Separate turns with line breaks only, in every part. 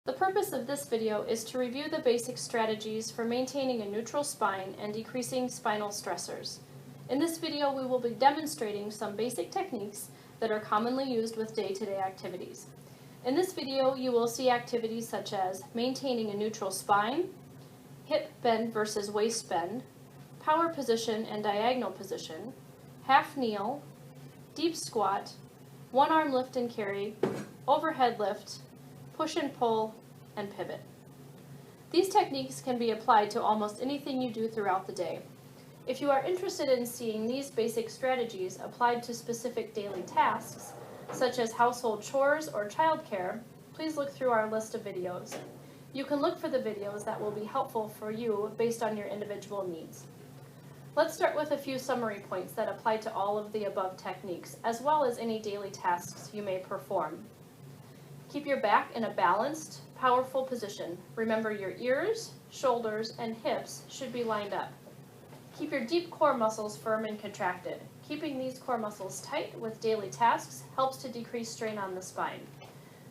The purpose of this video is to review the basic strategies for maintaining a neutral spine and decreasing spinal stressors. In this video, we will be demonstrating some basic techniques that are commonly used with day-to-day activities. In this video, you will see activities such as maintaining a neutral spine, hip bend versus waist bend, power position and diagonal position, half kneel, deep squat, one arm lift and carry, overhead lift, push and pull, and pivot. These techniques can be applied to almost anything you do throughout the day. If you are interested in seeing these basic strategies applied to specific daily tasks, such as household chores or childcare, please look through our list of videos. You can look for the videos that will be helpful for you based on your individual needs. Let's start with a few summary points that apply to all of the above techniques, as well as any daily tasks you may perform. Keep your back in a balanced, powerful position. Remember, your ears, shoulders, and hips should be lined up. Keep your deep core muscles firm and contracted. Keeping these core muscles tight with daily tasks helps to decrease strain on the spine.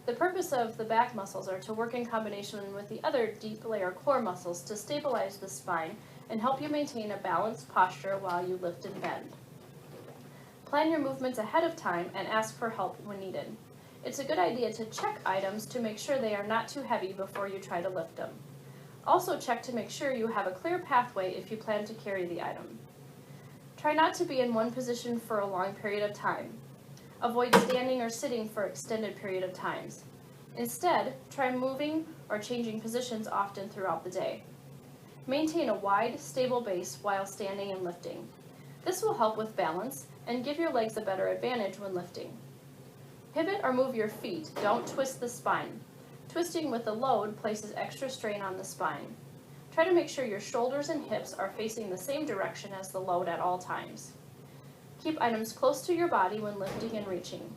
The purpose of the back muscles are to work in combination with the other deep layer core muscles to stabilize the spine and help you maintain a balanced posture while you lift and bend. Plan your movements ahead of time and ask for help when needed. It's a good idea to check items to make sure they are not too heavy before you try to lift them. Also check to make sure you have a clear pathway if you plan to carry the item. Try not to be in one position for a long period of time. Avoid standing or sitting for extended period of times. Instead, try moving or changing positions often throughout the day. Maintain a wide, stable base while standing and lifting. This will help with balance and give your legs a better advantage when lifting. Pivot or move your feet, don't twist the spine. Twisting with a load places extra strain on the spine. Try to make sure your shoulders and hips are facing the same direction as the load at all times. Keep items close to your body when lifting and reaching.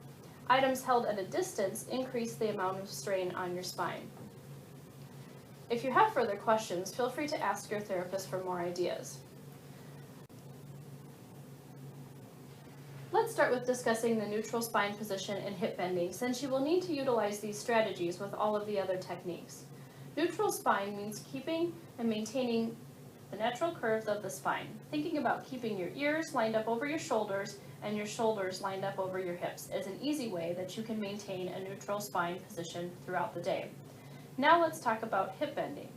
Items held at a distance increase the amount of strain on your spine. If you have further questions, feel free to ask your therapist for more ideas. Let's start with discussing the neutral spine position and hip bending, since you will need to utilize these strategies with all of the other techniques. Neutral spine means keeping and maintaining the natural curves of the spine. Thinking about keeping your ears lined up over your shoulders and your shoulders lined up over your hips is an easy way that you can maintain a neutral spine position throughout the day. Now let's talk about hip bending.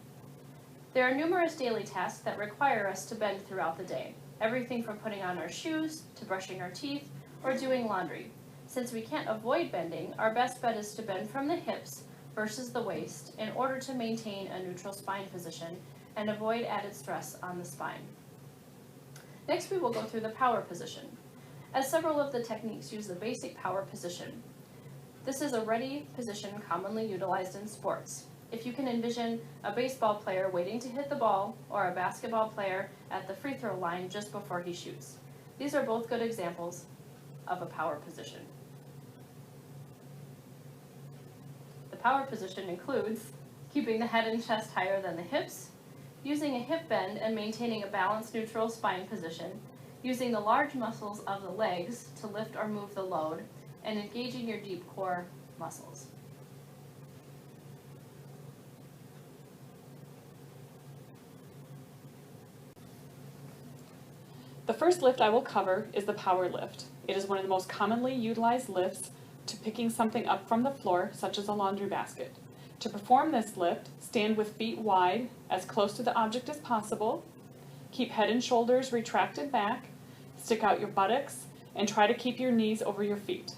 There are numerous daily tasks that require us to bend throughout the day. Everything from putting on our shoes, to brushing our teeth, or doing laundry. Since we can't avoid bending, our best bet is to bend from the hips versus the waist in order to maintain a neutral spine position and avoid added stress on the spine. Next, we will go through the power position, as several of the techniques use the basic power position. This is a ready position commonly utilized in sports. If you can envision a baseball player waiting to hit the ball or a basketball player at the free throw line just before he shoots. These are both good examples of a power position. The power position includes keeping the head and chest higher than the hips, using a hip bend and maintaining a balanced neutral spine position, using the large muscles of the legs to lift or move the load, and engaging your deep core muscles.
The first lift I will cover is the power lift. It is one of the most commonly utilized lifts to picking something up from the floor, such as a laundry basket. To perform this lift, stand with feet wide, as close to the object as possible. Keep head and shoulders retracted back, stick out your buttocks, and try to keep your knees over your feet.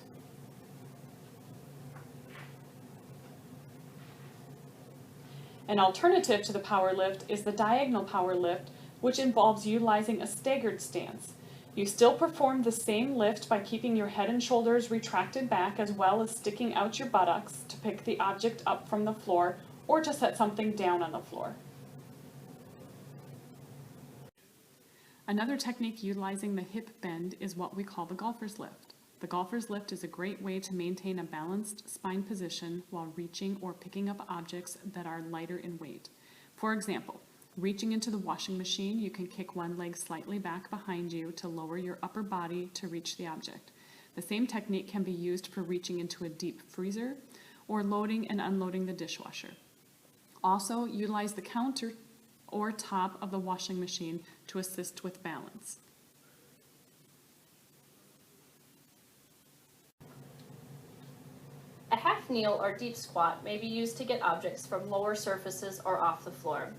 An alternative to the power lift is the diagonal power lift, which involves utilizing a staggered stance. You still perform the same lift by keeping your head and shoulders retracted back, as well as sticking out your buttocks to pick the object up from the floor or to set something down on the floor. Another technique utilizing the hip bend is what we call the golfer's lift. The golfer's lift is a great way to maintain a balanced spine position while reaching or picking up objects that are lighter in weight. For example, reaching into the washing machine, you can kick one leg slightly back behind you to lower your upper body to reach the object. The same technique can be used for reaching into a deep freezer or loading and unloading the dishwasher. Also, utilize the counter or top of the washing machine to assist with balance.
A half kneel or deep squat may be used to get objects from lower surfaces or off the floor.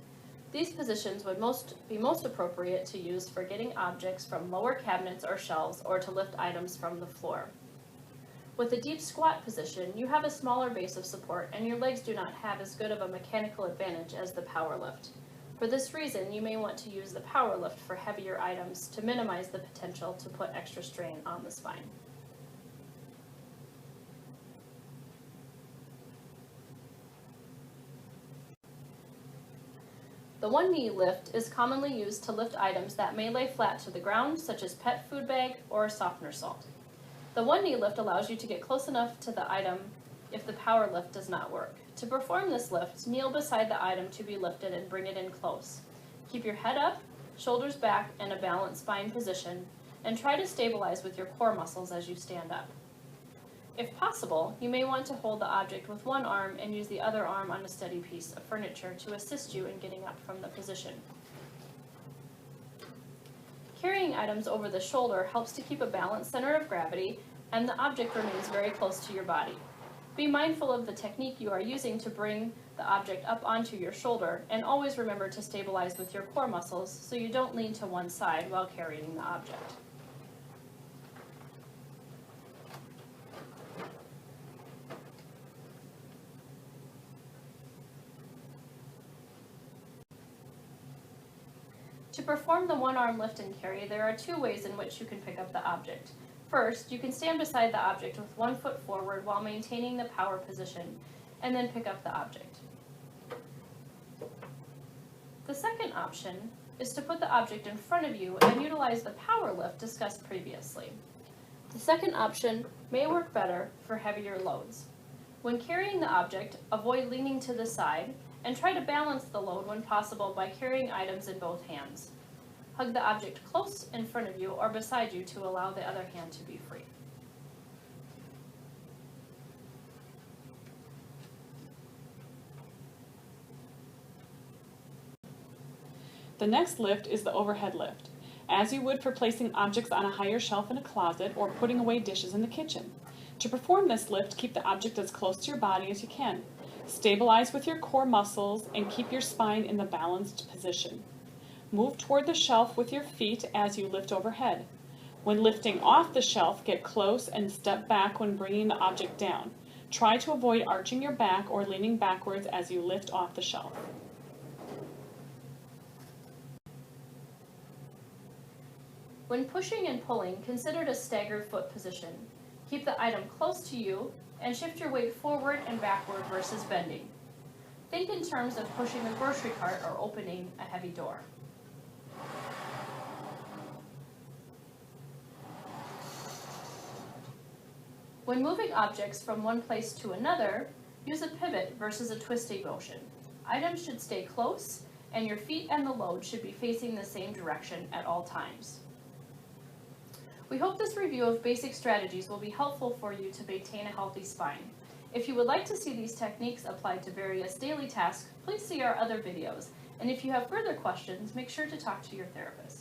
These positions would be most appropriate to use for getting objects from lower cabinets or shelves or to lift items from the floor. With a deep squat position, you have a smaller base of support and your legs do not have as good of a mechanical advantage as the power lift. For this reason, you may want to use the power lift for heavier items to minimize the potential to put extra strain on the spine. The one knee lift is commonly used to lift items that may lay flat to the ground, such as pet food bag or softener salt. The one knee lift allows you to get close enough to the item if the power lift does not work. To perform this lift, kneel beside the item to be lifted and bring it in close. Keep your head up, shoulders back in a balanced spine position, and try to stabilize with your core muscles as you stand up. If possible, you may want to hold the object with one arm and use the other arm on a steady piece of furniture to assist you in getting up from the position. Carrying items over the shoulder helps to keep a balanced center of gravity and the object remains very close to your body. Be mindful of the technique you are using to bring the object up onto your shoulder and always remember to stabilize with your core muscles so you don't lean to one side while carrying the object. To perform the one-arm lift and carry, there are two ways in which you can pick up the object. First, you can stand beside the object with one foot forward while maintaining the power position, and then pick up the object. The second option is to put the object in front of you and utilize the power lift discussed previously. The second option may work better for heavier loads. When carrying the object, avoid leaning to the side, and try to balance the load when possible by carrying items in both hands. Hug the object close in front of you or beside you to allow the other hand to be free.
The next lift is the overhead lift, as you would for placing objects on a higher shelf in a closet or putting away dishes in the kitchen. To perform this lift, keep the object as close to your body as you can. Stabilize with your core muscles and keep your spine in the balanced position. Move toward the shelf with your feet as you lift overhead. When lifting off the shelf, get close and step back when bringing the object down. Try to avoid arching your back or leaning backwards as you lift off the shelf.
When pushing and pulling, consider a staggered foot position. Keep the item close to you and shift your weight forward and backward versus bending. Think in terms of pushing a grocery cart or opening a heavy door. When moving objects from one place to another, use a pivot versus a twisting motion. Items should stay close and your feet and the load should be facing the same direction at all times. We hope this review of basic strategies will be helpful for you to maintain a healthy spine. If you would like to see these techniques applied to various daily tasks, please see our other videos. And if you have further questions, make sure to talk to your therapist.